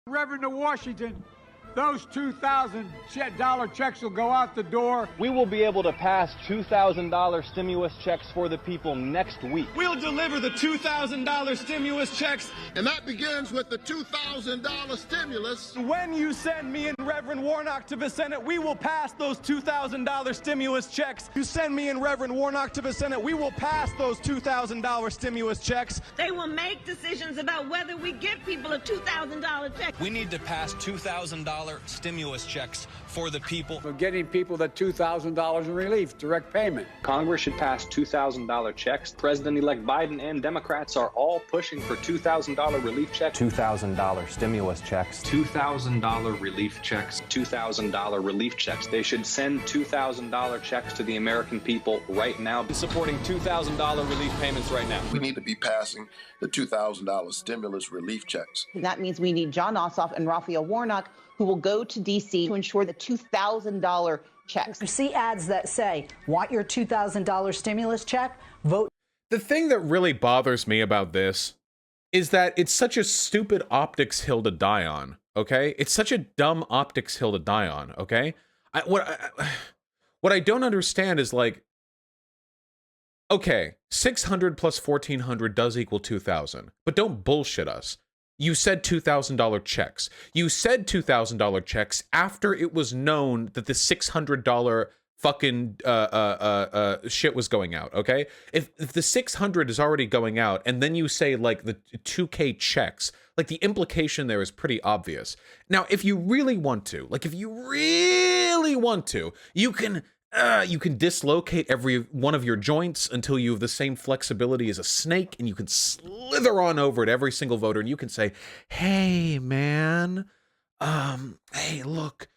Reverend to Washington, those $2,000 checks will go out the door. We will be able to pass $2,000 stimulus checks for the people next week. We'll deliver the $2,000 stimulus checks. And that begins with the $2,000 stimulus. When you send me and Reverend Warnock to the Senate, we will pass those $2,000 stimulus checks. You send me and Reverend Warnock to the Senate, we will pass those $2,000 stimulus checks. They will make decisions about whether we give people a $2,000 check. We need to pass $2,000 stimulus checks for the people. We're getting people that $2,000 in relief, direct payment. Congress should pass $2,000 checks. President-elect Biden and Democrats are all pushing for $2,000 relief checks. $2,000 stimulus checks. $2,000 relief checks. $2,000 relief checks. They should send $2,000 checks to the American people right now. Supporting $2,000 relief payments right now. We need to be passing the $2,000 stimulus relief checks. That means we need John Ossoff and Raphael Warnock, who will go to D.C. to ensure the $2,000 checks. You see ads that say, want your $2,000 stimulus check? Vote. The thing that really bothers me about this is that it's such a stupid optics hill to die on, okay? It's such a dumb optics hill to die on, okay? What I don't understand is, like, okay, 600 plus 1,400 does equal 2,000, but don't bullshit us. You said $2,000 checks. You said $2,000 checks after it was known that the $600 fucking shit was going out, okay? If the 600 is already going out and then you say like the 2K checks, like the implication there is pretty obvious. Now, if you really want to, you can dislocate every one of your joints until you have the same flexibility as a snake, and you can slither on over to every single voter, and you can say, hey, man, hey, look,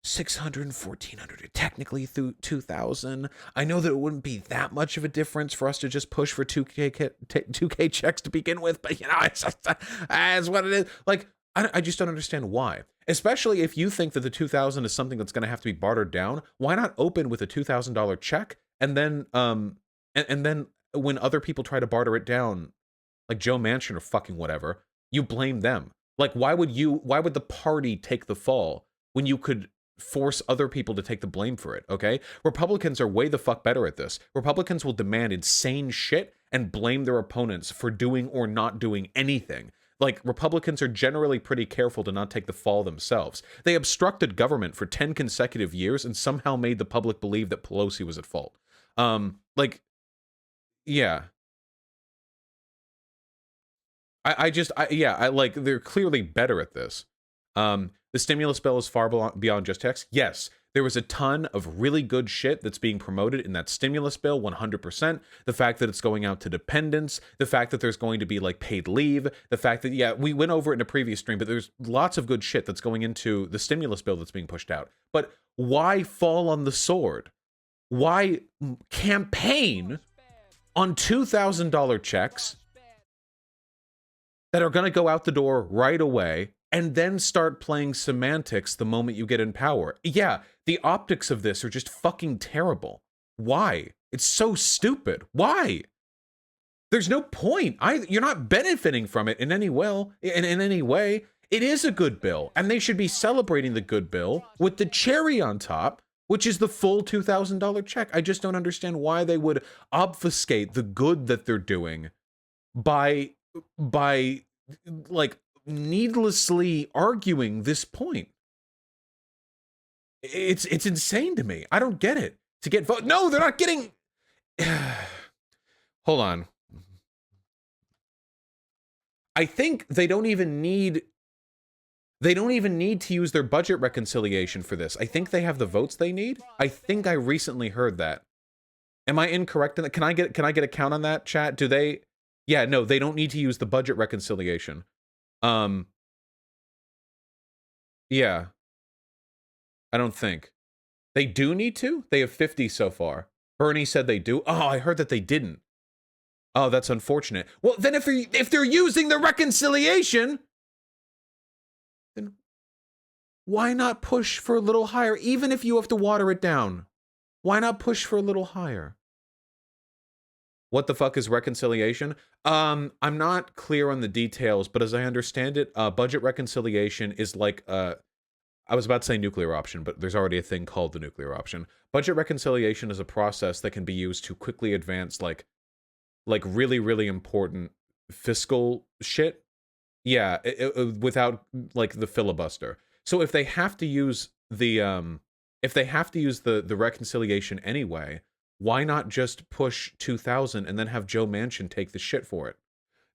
600 and 1,400, technically through 2,000. I know that it wouldn't be that much of a difference for us to just push for 2K checks to begin with, but, you know, it's what it is. Like, I just don't understand why. Especially if you think that the 2,000 is something that's going to have to be bartered down. Why not open with a $2,000 check and then and then when other people try to barter it down, like Joe Manchin or fucking whatever, you blame them. Like, why would the party take the fall when you could force other people to take the blame for it, okay? Republicans are way the fuck better at this. Republicans will demand insane shit and blame their opponents for doing or not doing anything. Like, Republicans are generally pretty careful to not take the fall themselves. They obstructed government for 10 consecutive years and somehow made the public believe that Pelosi was at fault. Yeah. I like, they're clearly better at this. The stimulus bill is far beyond just text. Yes, there was a ton of really good shit that's being promoted in that stimulus bill, 100%. The fact that it's going out to dependents, the fact that there's going to be like paid leave, the fact that, yeah, we went over it in a previous stream, but there's lots of good shit that's going into the stimulus bill that's being pushed out. But why fall on the sword? Why campaign on $2,000 checks that are going to go out the door right away and then start playing semantics the moment you get in power? Yeah, the optics of this are just fucking terrible. Why? It's so stupid. Why? There's no point. You're not benefiting from it in any way. In any way. It is a good bill, and they should be celebrating the good bill with the cherry on top, which is the full $2,000 check. I just don't understand why they would obfuscate the good that they're doing by like needlessly arguing this point. It's insane to me. I don't get it. To get vote, no, they're not getting. Hold on. I think they don't even need to use their budget reconciliation for this. I think they have the votes they need. I think I recently heard that. Am I incorrect in that? Can I get a count on that, chat? Do they? Yeah, no, they don't need to use the budget reconciliation. Yeah. I don't think. They do need to? They have 50 so far. Bernie said they do. Oh, I heard that they didn't. Oh, that's unfortunate. Well, then if they're using the reconciliation, then why not push for a little higher, even if you have to water it down? Why not push for a little higher? What the fuck is reconciliation? I'm not clear on the details, but as I understand it, budget reconciliation is like I was about to say nuclear option, but there's already a thing called the nuclear option. Budget reconciliation is a process that can be used to quickly advance like really, really important fiscal shit. Yeah, without like the filibuster. So if they have to use the the reconciliation anyway, why not just push 2000 and then have Joe Manchin take the shit for it?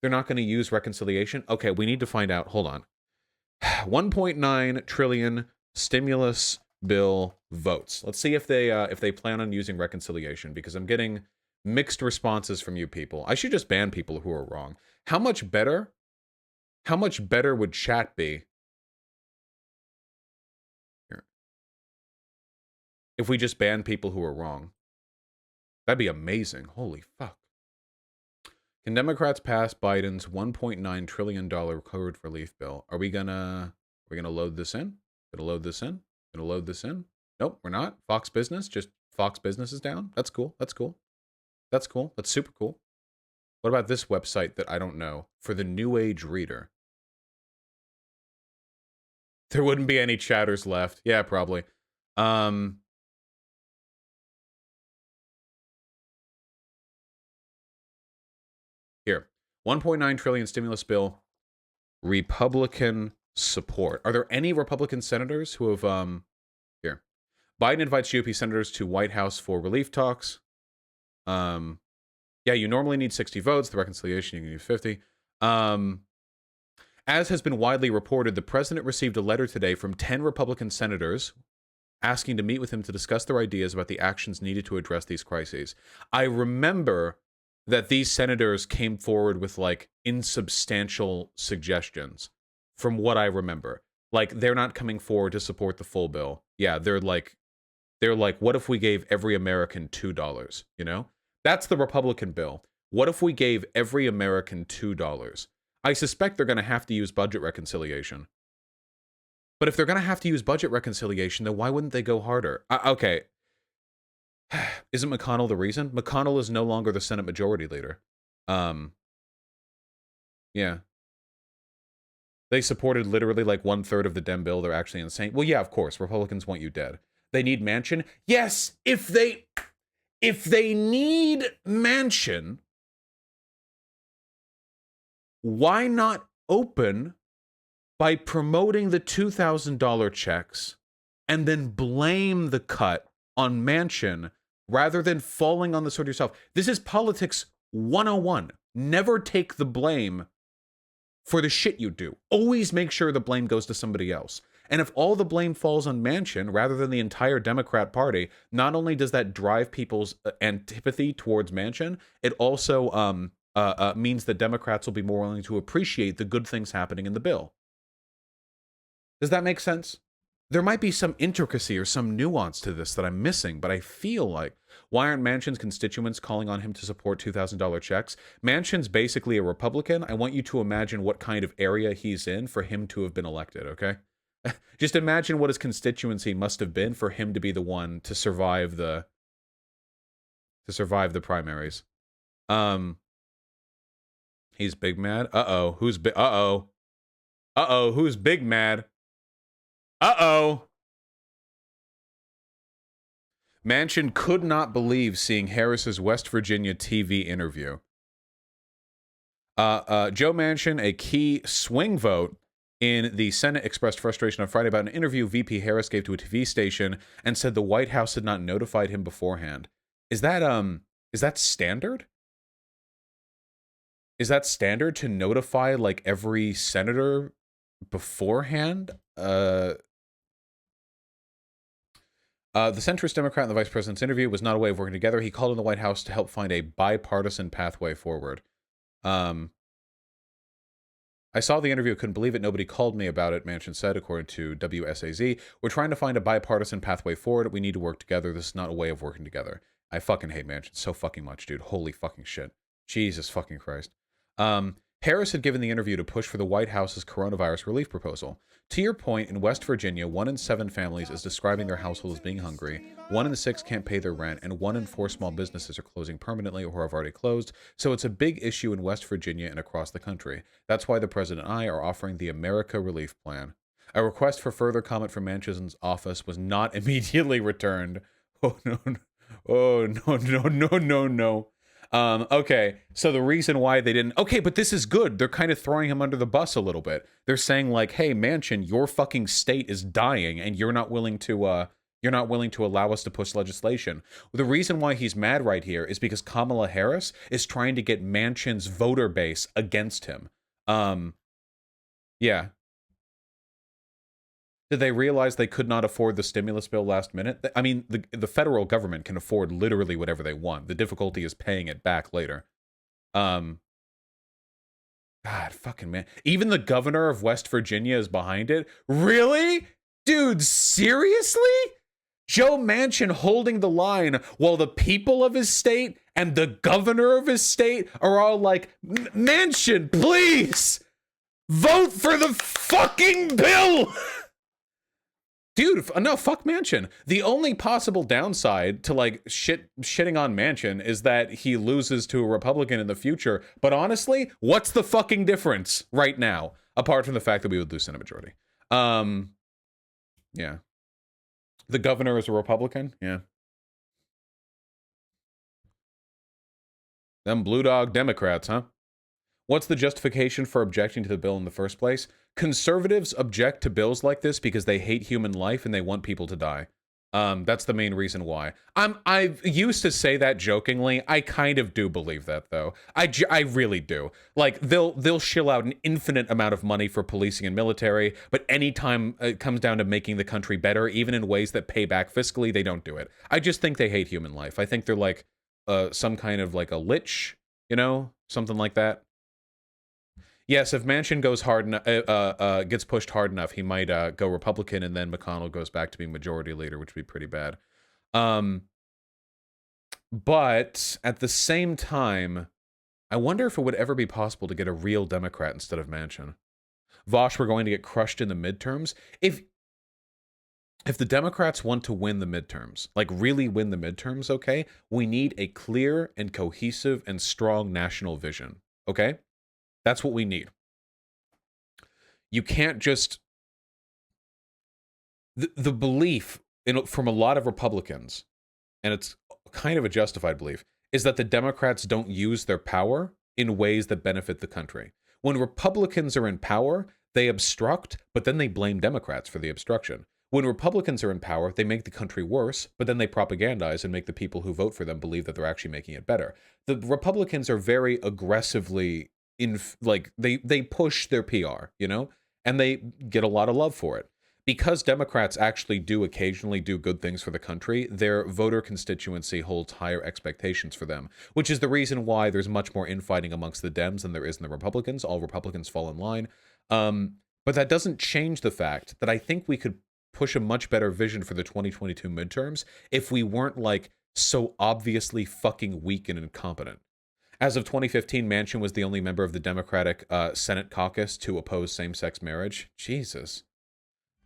They're not going to use reconciliation? Okay, we need to find out. Hold on. 1.9 trillion stimulus bill votes. Let's see if they plan on using reconciliation, because I'm getting mixed responses from you people. I should just ban people who are wrong. How much better would chat be here if we just ban people who are wrong? That'd be amazing. Holy fuck. Can Democrats pass Biden's $1.9 trillion COVID relief bill? Are we gonna load this in? Gonna load this in? Gonna load this in? Nope, we're not. Fox Business, just Fox Business is down. That's cool. That's cool. That's cool. That's super cool. What about this website that I don't know? For the New Age reader. There wouldn't be any chatters left. Yeah, probably. Here. 1.9 trillion stimulus bill. Republican support. Are there any Republican senators who have here? Biden invites GOP senators to White House for relief talks. Yeah, you normally need 60 votes. The reconciliation, you can use 50. As has been widely reported, the president received a letter today from 10 Republican senators asking to meet with him to discuss their ideas about the actions needed to address these crises. I remember that these senators came forward with like insubstantial suggestions from what I remember. Like, they're not coming forward to support the full bill. Yeah, they're like, what if we gave every American $2, you know? That's the Republican bill. What if we gave every American $2? I suspect they're going to have to use budget reconciliation. But if they're going to have to use budget reconciliation, then why wouldn't they go harder? Okay. Isn't McConnell the reason? McConnell is no longer the Senate Majority Leader. Yeah. They supported literally like 1/3 of the Dem bill. They're actually insane. Well, yeah, of course. Republicans want you dead. They need Manchin. Yes, if they need Manchin, why not open by promoting the $2,000 checks and then blame the cut on Manchin rather than falling on the sword yourself? This is politics 101. Never take the blame for the shit you do. Always make sure the blame goes to somebody else. And if all the blame falls on Manchin rather than the entire Democrat Party, not only does that drive people's antipathy towards Manchin, it also means that Democrats will be more willing to appreciate the good things happening in the bill. Does that make sense? There might be some intricacy or some nuance to this that I'm missing, but I feel like, why aren't Manchin's constituents calling on him to support $2,000 checks? Manchin's basically a Republican. I want you to imagine what kind of area he's in for him to have been elected, okay? Just imagine what his constituency must have been for him to be the one to survive the primaries. He's big mad. Who's big? Who's big mad? Manchin could not believe seeing Harris's West Virginia TV interview. Joe Manchin, a key swing vote in the Senate, expressed frustration on Friday about an interview VP Harris gave to a TV station and said the White House had not notified him beforehand. Is that standard? Is that standard to notify like every senator beforehand? The centrist Democrat in the vice president's interview was not a way of working together. He called on the White House to help find a bipartisan pathway forward. I saw the interview, couldn't believe it. Nobody called me about it, Manchin said, according to WSAZ. We're trying to find a bipartisan pathway forward. We need to work together. This is not a way of working together. I fucking hate Manchin so fucking much, dude. Holy fucking shit. Jesus fucking Christ. Harris had given the interview to push for the White House's coronavirus relief proposal. To your point, in West Virginia, 1 in 7 families is describing their household as being hungry, 1 in 6 can't pay their rent, and 1 in 4 small businesses are closing permanently or have already closed, so it's a big issue in West Virginia and across the country. That's why the President and I are offering the America Relief Plan. A request for further comment from Manchin's office was not immediately returned. Oh, no, no. Oh, no, no, no, no, no. Okay, so the reason why they didn't... Okay, but this is good. They're kind of throwing him under the bus a little bit. They're saying, like, hey, Manchin, your fucking state is dying, and you're not willing to allow us to push legislation. The reason why he's mad right here is because Kamala Harris is trying to get Manchin's voter base against him. Yeah. Did they realize they could not afford the stimulus bill last minute? I mean, the federal government can afford literally whatever they want. The difficulty is paying it back later. God, fucking man. Even the governor of West Virginia is behind it? Really? Dude, seriously? Joe Manchin holding the line while the people of his state and the governor of his state are all like, Manchin, please! Vote for the fucking bill! Dude, no, fuck Manchin. The only possible downside to, like, shitting on Manchin is that he loses to a Republican in the future. But honestly, what's the fucking difference right now? Apart from the fact that we would lose Senate majority. Yeah. The governor is a Republican? Yeah. Them blue dog Democrats, huh? What's the justification for objecting to the bill in the first place? Conservatives object to bills like this because they hate human life and they want people to die. That's the main reason why. I used to say that jokingly. I kind of do believe that, though. I really do. Like, they'll shill out an infinite amount of money for policing and military, but anytime it comes down to making the country better, even in ways that pay back fiscally, they don't do it. I just think they hate human life. I think they're like some kind of like a lich, you know? Something like that. Yes, if Manchin goes hard gets pushed hard enough, he might go Republican, and then McConnell goes back to being majority leader, which would be pretty bad. But at the same time, I wonder if it would ever be possible to get a real Democrat instead of Manchin. Vosh, we're going to get crushed in the midterms. If the Democrats want to win the midterms, like really win the midterms, okay, we need a clear and cohesive and strong national vision, okay? That's what we need. You can't just... The belief from a lot of Republicans, and it's kind of a justified belief, is that the Democrats don't use their power in ways that benefit the country. When Republicans are in power, they obstruct, but then they blame Democrats for the obstruction. When Republicans are in power, they make the country worse, but then they propagandize and make the people who vote for them believe that they're actually making it better. The Republicans are very aggressively... they push their PR, you know, and they get a lot of love for it. Because Democrats actually do occasionally do good things for the country, their voter constituency holds higher expectations for them, which is the reason why there's much more infighting amongst the Dems than there is in the Republicans. All Republicans fall in line. But that doesn't change the fact that I think we could push a much better vision for the 2022 midterms if we weren't, like, so obviously fucking weak and incompetent. As of 2015, Manchin was the only member of the Democratic Senate caucus to oppose same-sex marriage. Jesus.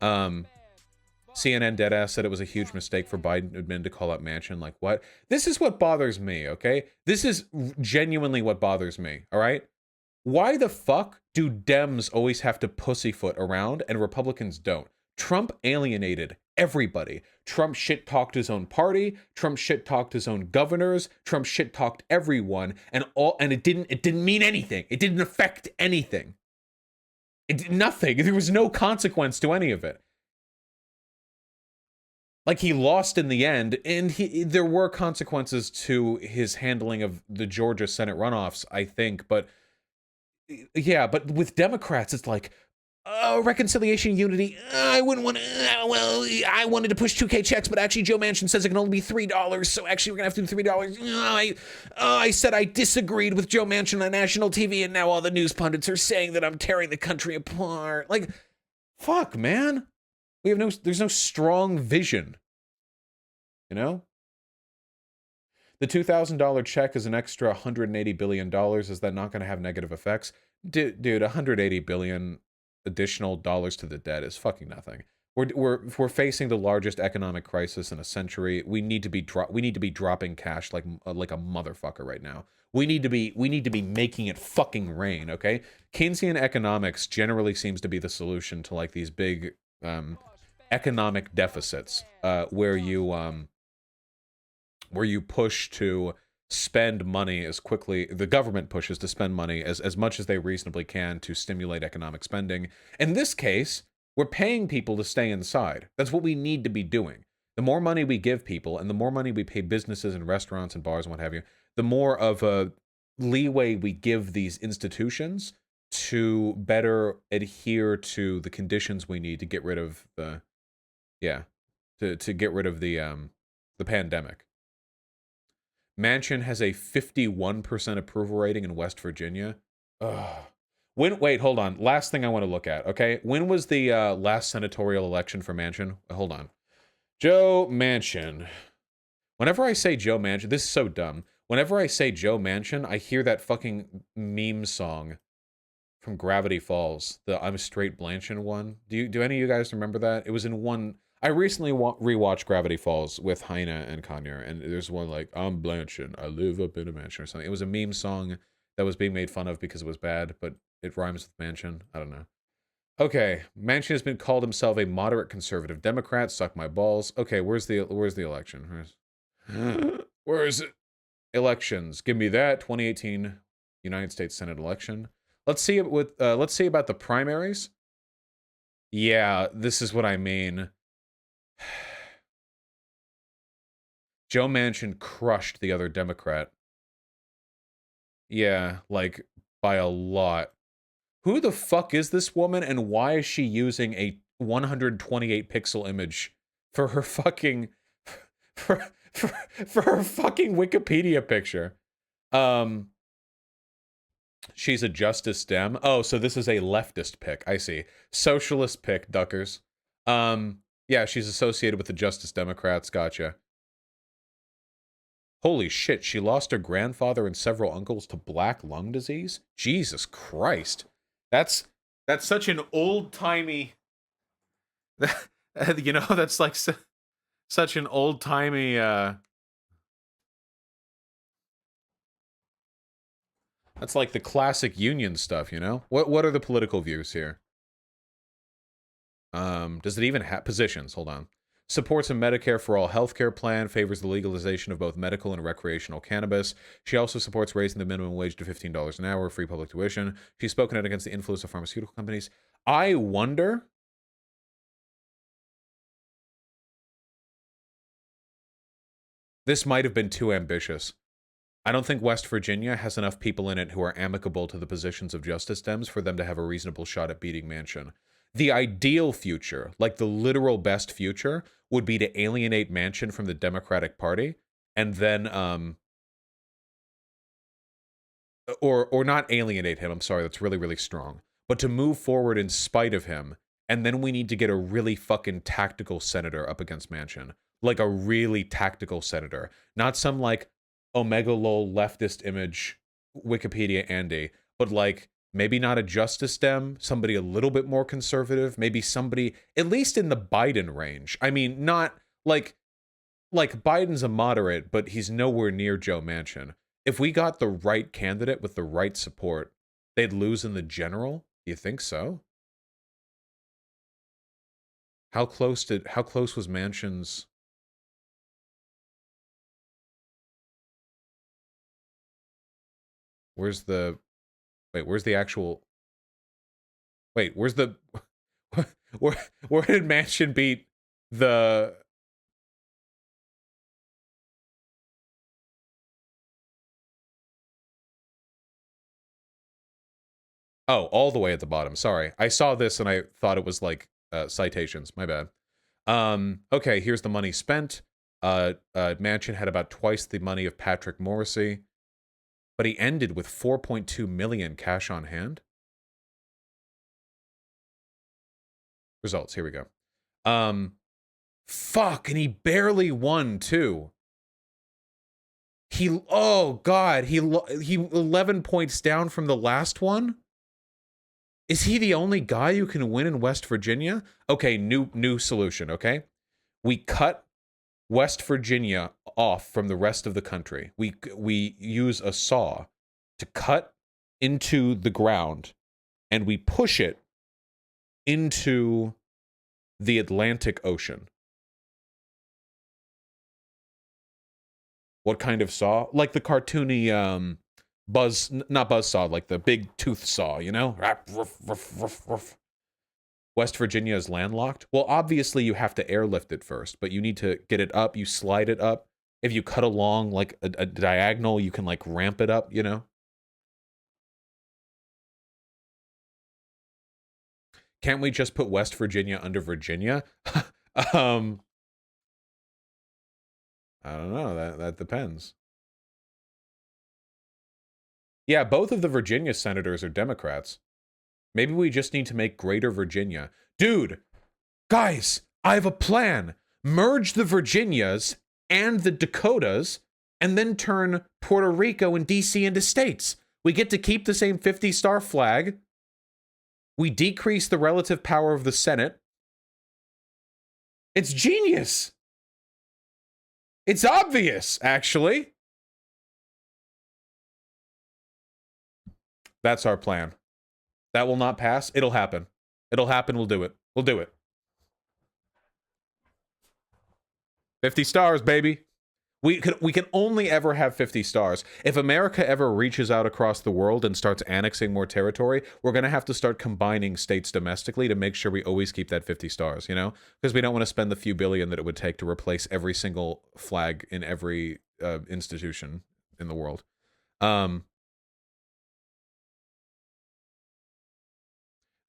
CNN Deadass said it was a huge mistake for Biden admin to call out Manchin. Like, what? This is what bothers me, okay? This is genuinely what bothers me, all right? Why the fuck do Dems always have to pussyfoot around and Republicans don't? Trump alienated everybody. Trump shit-talked his own party. Trump shit-talked his own governors. Trump shit-talked everyone, and it didn't mean anything. It didn't affect anything. Nothing. There was no consequence to any of it. Like, he lost in the end, and there were consequences to his handling of the Georgia Senate runoffs, I think, but yeah, but with Democrats, it's like, reconciliation, unity. I wouldn't want to. Well, I wanted to push 2K checks, but actually, Joe Manchin says it can only be $3. So actually, we're gonna have to do $3. I said I disagreed with Joe Manchin on national TV, and now all the news pundits are saying that I'm tearing the country apart. Like, fuck, man. There's no strong vision. You know. The $2,000 check is an extra $180 billion. Is that not going to have negative effects? Dude, $180 billion additional dollars to the debt is fucking nothing. We're facing the largest economic crisis in a century. We need to be dropping cash like a motherfucker right now. We need to be making it fucking rain, okay? Keynesian economics generally seems to be the solution to like these big economic deficits where you push to spend money as quickly, the government pushes to spend money as much as they reasonably can to stimulate economic spending. In this case, we're paying people to stay inside. That's what we need to be doing. The more money we give people and the more money we pay businesses and restaurants and bars and what have you, the more of a leeway we give these institutions to better adhere to the conditions we need to get rid of the, to get rid of the pandemic. Manchin has a 51% approval rating in West Virginia. Ugh. Wait, hold on. Last thing I want to look at, okay? When was the last senatorial election for Manchin? Hold on. Joe Manchin. Whenever I say Joe Manchin, this is so dumb. Whenever I say Joe Manchin, I hear that fucking meme song from Gravity Falls, the I'm Straight Blanchin one. Do any of you guys remember that? It was in one... I recently rewatched Gravity Falls with Heine and Kanye, and there's one like, I'm Blanchin, I live up in a mansion or something. It was a meme song that was being made fun of because it was bad, but it rhymes with mansion. I don't know. Okay, Manchin has been called himself a moderate conservative Democrat. Suck my balls. Okay, where's the election? Where is it? Elections. Give me that. 2018 United States Senate election. Let's see let's see about the primaries. Yeah, this is what I mean. Joe Manchin crushed the other Democrat. Yeah, like by a lot. Who the fuck is this woman and why is she using a 128 pixel image for her fucking for her fucking Wikipedia picture? She's a Justice Dem. Oh, so this is a leftist pick. I see. Socialist pick, duckers. Yeah, she's associated with the Justice Democrats. Gotcha. Holy shit, she lost her grandfather and several uncles to black lung disease? Jesus Christ. That's such an old-timey... you know, that's like such an old-timey... That's like the classic union stuff, you know? What are the political views here? Does it even have positions? Hold on. Supports a Medicare for all healthcare plan, favors the legalization of both medical and recreational cannabis. She also supports raising the minimum wage to $15 an hour, free public tuition. She's spoken out against the influence of pharmaceutical companies. I wonder... This might have been too ambitious. I don't think West Virginia has enough people in it who are amicable to the positions of Justice Dems for them to have a reasonable shot at beating Manchin. The ideal future, like the literal best future, would be to alienate Manchin from the Democratic Party and then, or not alienate him, I'm sorry, that's really, really strong, but to move forward in spite of him, and then we need to get a really fucking tactical senator up against Manchin. Like a really tactical senator. Not some, like, Omega lol leftist image Wikipedia Andy, but like maybe not a Justice Dem, somebody a little bit more conservative, maybe somebody at least in the Biden range. I mean, not like Biden's a moderate, but he's nowhere near Joe Manchin. If we got the right candidate with the right support, they'd lose in the general. You think so? How close was Manchin's... Where's the actual... Wait, where's the... where did Manchin beat the... Oh, all the way at the bottom. Sorry. I saw this and I thought it was like citations. My bad. Okay, here's the money spent. Manchin had about twice the money of Patrick Morrissey. But he ended with 4.2 million cash on hand. Results, here we go. And he barely won, too. Oh God, he 11 points down from the last one. Is he the only guy who can win in West Virginia? Okay, new solution, okay? We cut West Virginia off from the rest of the country. We use a saw to cut into the ground and we push it into the Atlantic Ocean. What kind of saw? Like the cartoony not buzz saw, like the big tooth saw, you know? West Virginia is landlocked. Well, obviously you have to airlift it first, but you need to get it up, you slide it up. If you cut along like a diagonal, you can like ramp it up, you know? Can't we just put West Virginia under Virginia? I don't know. That depends. Yeah, both of the Virginia senators are Democrats. Maybe we just need to make Greater Virginia. Dude, guys, I have a plan. Merge the Virginias and the Dakotas and then turn Puerto Rico and DC into states. We get to keep the same 50-star flag. We decrease the relative power of the Senate. It's genius. It's obvious, actually. That's our plan. That will not pass. It'll happen. It'll happen. We'll do it. We'll do it. 50 stars, baby. We can only ever have 50 stars. If America ever reaches out across the world and starts annexing more territory, we're going to have to start combining states domestically to make sure we always keep that 50 stars, you know? Because we don't want to spend the few billion that it would take to replace every single flag in every institution in the world. The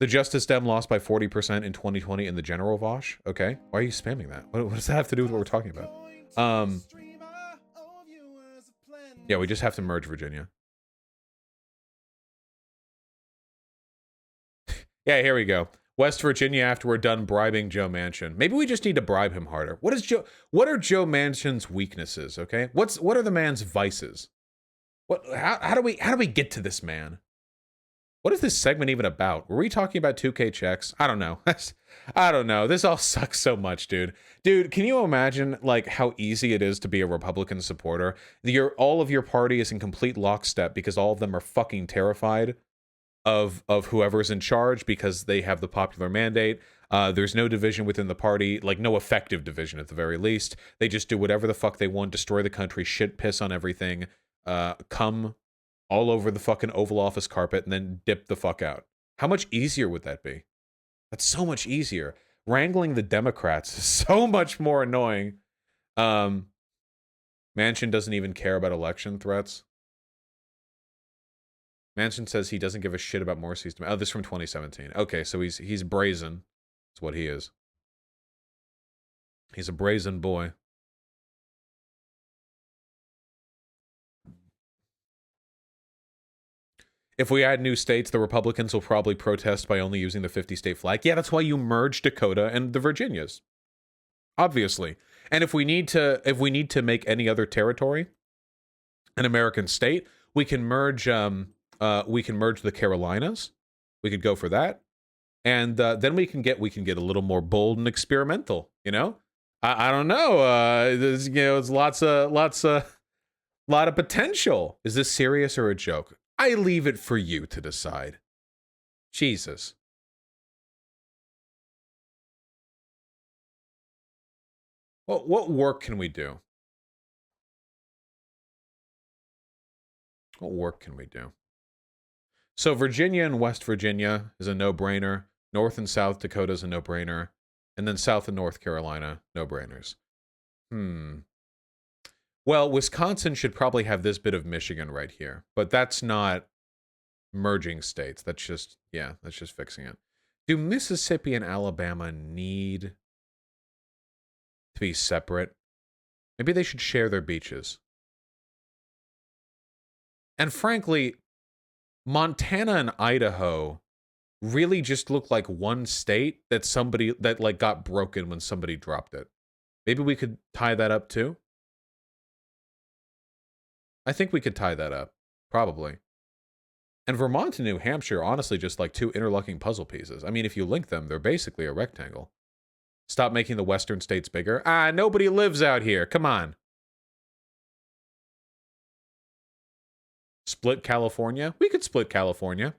Justice Dem lost by 40% in 2020 in the general Vosh. Okay. Why are you spamming that? What does that have to do with what we're talking about? Yeah, we just have to merge Virginia. Yeah, here we go. West Virginia after we're done bribing Joe Manchin. Maybe we just need to bribe him harder. What are Joe Manchin's weaknesses, okay? What are the man's vices? How do we get to this man? What is this segment even about? Were we talking about 2K checks? I don't know. I don't know. This all sucks so much, dude. Dude, can you imagine like how easy it is to be a Republican supporter? All of your party is in complete lockstep because all of them are fucking terrified of whoever's in charge because they have the popular mandate. There's no division within the party, like no effective division at the very least. They just do whatever the fuck they want, destroy the country, shit, piss on everything, come all over the fucking Oval Office carpet and then dip the fuck out. How much easier would that be? That's so much easier. Wrangling the Democrats is so much more annoying. Manchin doesn't even care about election threats. Manchin says he doesn't give a shit about Morsi's demand. Oh, this is from 2017. Okay, so he's brazen. That's what he is. He's a brazen boy. If we add new states, the Republicans will probably protest by only using the 50-state flag. Yeah, that's why you merge Dakota and the Virginias. Obviously. And if we need to make any other territory an American state, we can merge the Carolinas. We could go for that. And then we can get a little more bold and experimental, you know? I don't know. There's lot of potential. Is this serious or a joke? I leave it for you to decide. Jesus. What work can we do? What work can we do? So Virginia and West Virginia is a no-brainer. North and South Dakota is a no-brainer. And then South and North Carolina, no-brainers. Well, Wisconsin should probably have this bit of Michigan right here. But that's not merging states. That's just fixing it. Do Mississippi and Alabama need to be separate? Maybe they should share their beaches. And frankly, Montana and Idaho really just look like one state that like got broken when somebody dropped it. Maybe we could tie that up too. I think we could tie that up. Probably. And Vermont and New Hampshire are honestly just like two interlocking puzzle pieces. I mean, if you link them, they're basically a rectangle. Stop making the western states bigger. Ah, nobody lives out here. Come on. Split California? We could split California.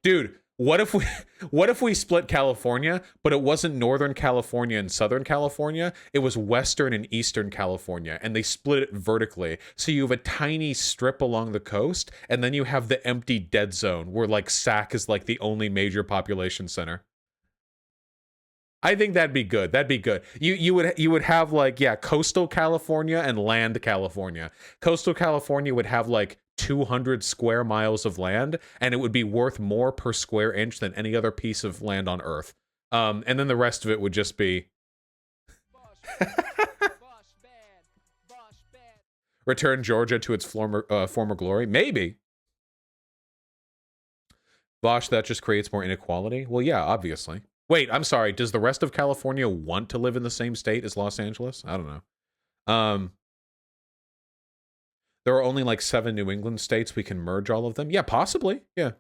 Dude, what if we split California, but it wasn't Northern California and Southern California, it was Western and Eastern California, and they split it vertically. So you have a tiny strip along the coast, and then you have the empty dead zone where like Sac is like the only major population center. I think that'd be good. That'd be good. You would have like, yeah, coastal California and land California. Coastal California would have like 200 square miles of land, and it would be worth more per square inch than any other piece of land on Earth. And then the rest of it would just be return Georgia to its former glory. Maybe. Bosh, that just creates more inequality. Well, yeah, obviously. Wait, I'm sorry. Does the rest of California want to live in the same state as Los Angeles? I don't know. There are only like 7 New England states. We can merge all of them. Yeah, possibly. Yeah.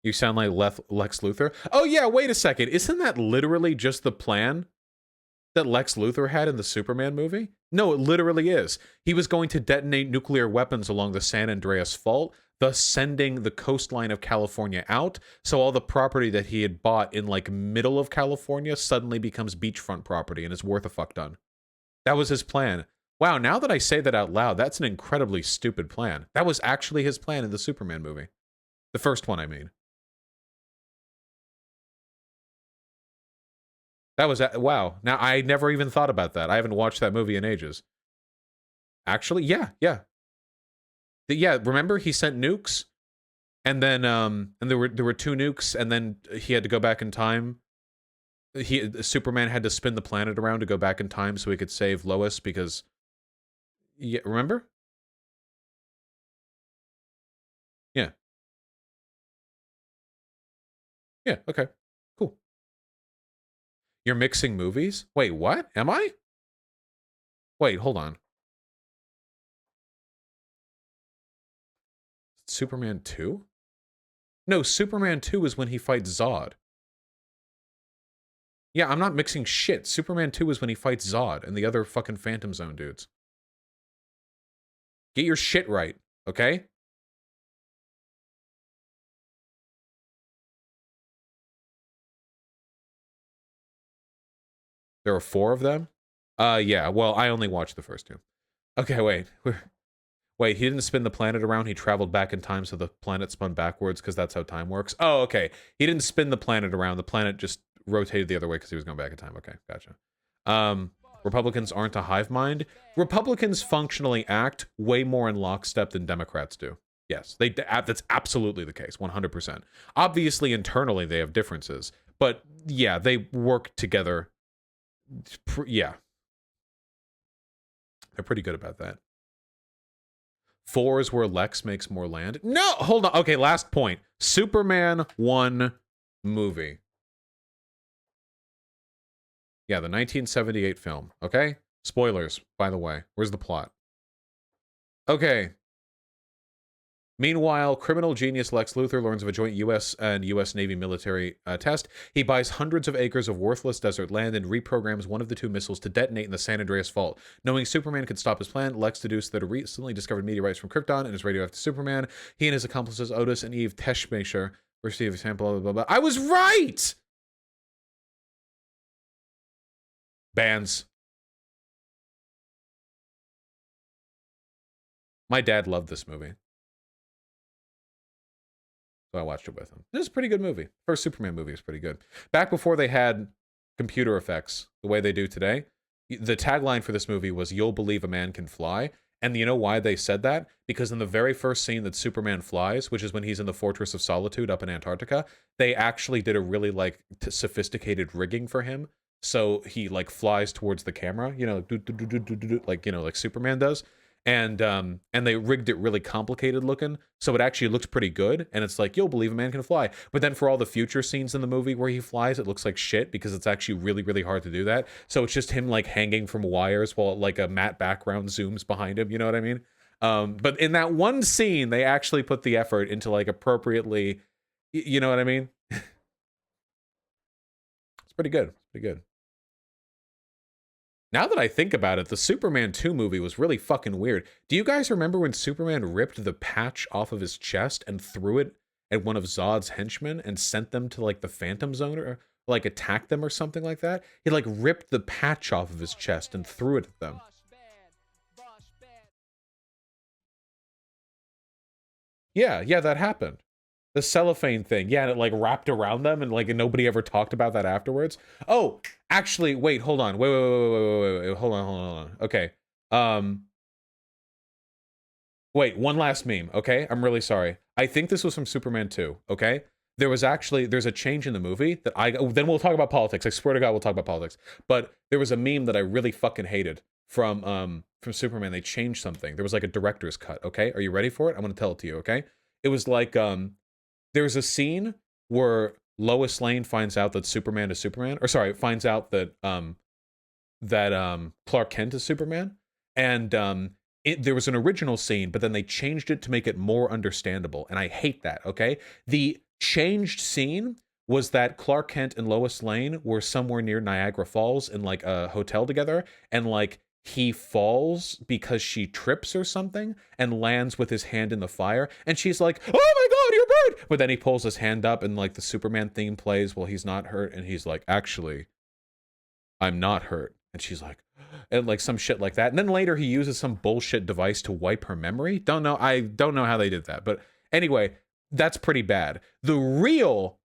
You sound like Lex Luthor. Oh, yeah, wait a second. Isn't that literally just the plan that Lex Luthor had in the Superman movie? No, it literally is. He was going to detonate nuclear weapons along the San Andreas Fault, thus sending the coastline of California out, so all the property that he had bought in like middle of California suddenly becomes beachfront property and is worth a fuck ton. That was his plan. Wow, now that I say that out loud, that's an incredibly stupid plan. That was actually his plan in the Superman movie. The first one, I mean. That was, wow. Now, I never even thought about that. I haven't watched that movie in ages. Actually, yeah. Yeah, remember he sent nukes? And then, and there were 2 nukes, and then he had to go back in time. Superman had to spin the planet around to go back in time so he could save Lois because... Yeah, remember? Yeah. Yeah, okay. Cool. You're mixing movies? Wait, what? Am I? Wait, hold on. Superman 2? No, Superman 2 is when he fights Zod. Yeah, I'm not mixing shit. Superman 2 is when he fights Zod and the other fucking Phantom Zone dudes. Get your shit right, okay? There are 4 of them? Yeah, well, I only watched the first 2. Okay, wait. Wait, he didn't spin the planet around, he traveled back in time so the planet spun backwards because that's how time works? Oh, okay. He didn't spin the planet around, the planet just rotated the other way because he was going back in time. Okay, gotcha. Republicans aren't a hive mind. Republicans functionally act way more in lockstep than Democrats do. Yes, that's absolutely the case, 100%. Obviously, internally, they have differences. But, yeah, they work together. Yeah. They're pretty good about that. 4 is where Lex makes more land. No, hold on. Okay, last point. Superman 1 movie. Yeah, the 1978 film, okay? Spoilers, by the way. Where's the plot? Okay. Meanwhile, criminal genius Lex Luthor learns of a joint U.S. and U.S. Navy military test. He buys hundreds of acres of worthless desert land and reprograms one of the 2 missiles to detonate in the San Andreas Fault. Knowing Superman could stop his plan, Lex deduced that a recently discovered meteorites from Krypton and is radioactive to Superman. He and his accomplices Otis and Eve Teschmacher receive a sample, blah, blah, blah. I was right! Bands. My dad loved this movie. So I watched it with him. This is a pretty good movie. First Superman movie is pretty good. Back before they had computer effects the way they do today, the tagline for this movie was, "You'll believe a man can fly." And you know why they said that? Because in the very first scene that Superman flies, which is when he's in the Fortress of Solitude up in Antarctica, they actually did a really like sophisticated rigging for him. So he like flies towards the camera, you know, like, you know, like Superman does. And they rigged it really complicated looking, so it actually looked pretty good. And it's like, you'll believe a man can fly. But then for all the future scenes in the movie where he flies, it looks like shit because it's actually really, really hard to do that. So it's just him like hanging from wires while like a matte background zooms behind him. You know what I mean? But in that one scene, they actually put the effort into like appropriately, you know what I mean? It's pretty good. Pretty good. Now that I think about it, the Superman 2 movie was really fucking weird. Do you guys remember when Superman ripped the patch off of his chest and threw it at one of Zod's henchmen and sent them to like the Phantom Zone or like attacked them or something like that? He like ripped the patch off of his chest and threw it at them. Yeah, that happened. The cellophane thing. Yeah, and it like wrapped around them and like nobody ever talked about that afterwards. Oh, actually, wait, hold on. Wait, hold on. Okay. Wait, one last meme, okay? I'm really sorry. I think this was from Superman 2, okay? There's a change in the movie that then we'll talk about politics. I swear to God, we'll talk about politics. But there was a meme that I really fucking hated from Superman. They changed something. There was like a director's cut, okay? Are you ready for it? I'm gonna tell it to you, okay? It was like, there's a scene where Lois Lane finds out that Superman is Superman, or sorry, finds out that Clark Kent is Superman, and there was an original scene, but then they changed it to make it more understandable, and I hate that. Okay, the changed scene was that Clark Kent and Lois Lane were somewhere near Niagara Falls in like a hotel together, and like he falls because she trips or something and lands with his hand in the fire, and she's like, "Oh my God, you're burned!" But then he pulls his hand up and like the Superman theme plays while he's not hurt, and he's like, "Actually, I'm not hurt." And she's like, and like some shit like that. And then later he uses some bullshit device to wipe her memory. I don't know how they did that, but anyway, that's pretty bad. The real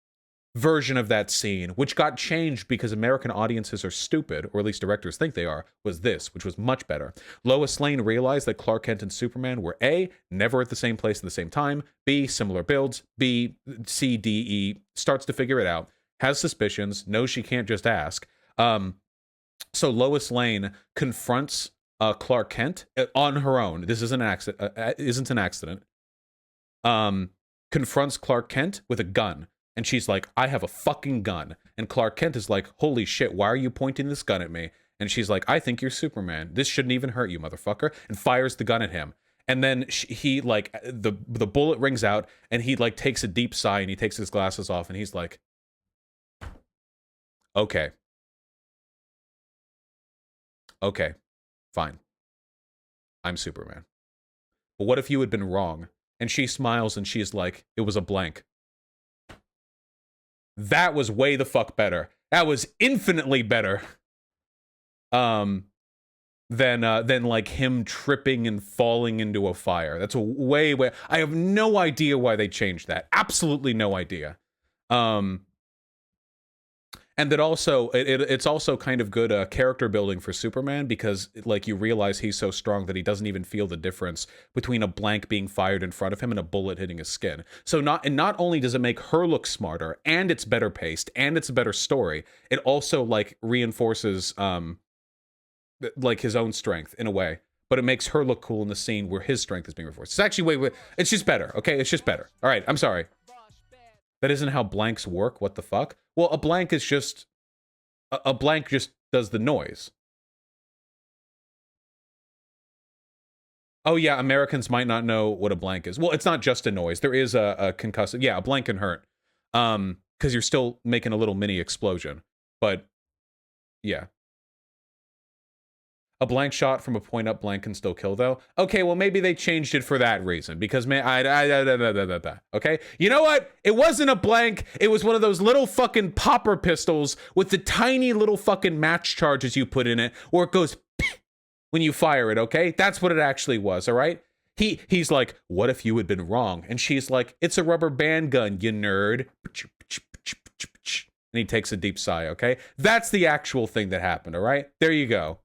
version of that scene, which got changed because American audiences are stupid, or at least directors think they are, was this, which was much better. Lois Lane realized that Clark Kent and Superman were A, never at the same place at the same time, B, similar builds, B, C, D, E, starts to figure it out, has suspicions, knows she can't just ask. So Lois Lane confronts Clark Kent on her own. This isn't an accident. Confronts Clark Kent with a gun. And she's like, "I have a fucking gun." And Clark Kent is like, "Holy shit, why are you pointing this gun at me?" And she's like, "I think you're Superman. This shouldn't even hurt you, motherfucker." And fires the gun at him. And then he like, the bullet rings out, and he like takes a deep sigh, and he takes his glasses off, and he's like, okay, fine. I'm Superman. But what if you had been wrong? And she smiles, and she's like, "It was a blank." That was way the fuck better. That was infinitely better. Than like him tripping and falling into a fire. That's a way. I have no idea why they changed that. Absolutely no idea. And that also, it's also kind of good character building for Superman, because like you realize he's so strong that he doesn't even feel the difference between a blank being fired in front of him and a bullet hitting his skin. So not only does it make her look smarter, and it's better paced, and it's a better story, it also like reinforces like his own strength in a way. But it makes her look cool in the scene where his strength is being reinforced. It's actually it's just better. Okay, it's just better. All right, I'm sorry. That isn't how blanks work. What the fuck? Well, a blank is just... A blank just does the noise. Oh yeah, Americans might not know what a blank is. Well, it's not just a noise. There is a concussive... Yeah, a blank can hurt. Because you're still making a little mini explosion. But, yeah. A blank shot from a point-up blank can still kill, though. Okay, well, maybe they changed it for that reason. Because, okay? You know what? It wasn't a blank. It was one of those little fucking popper pistols with the tiny little fucking match charges you put in it, where it goes when you fire it, okay? That's what it actually was, all right? He's like, "What if you had been wrong?" And she's like, "It's a rubber band gun, you nerd." And he takes a deep sigh, okay? That's the actual thing that happened, all right? There you go.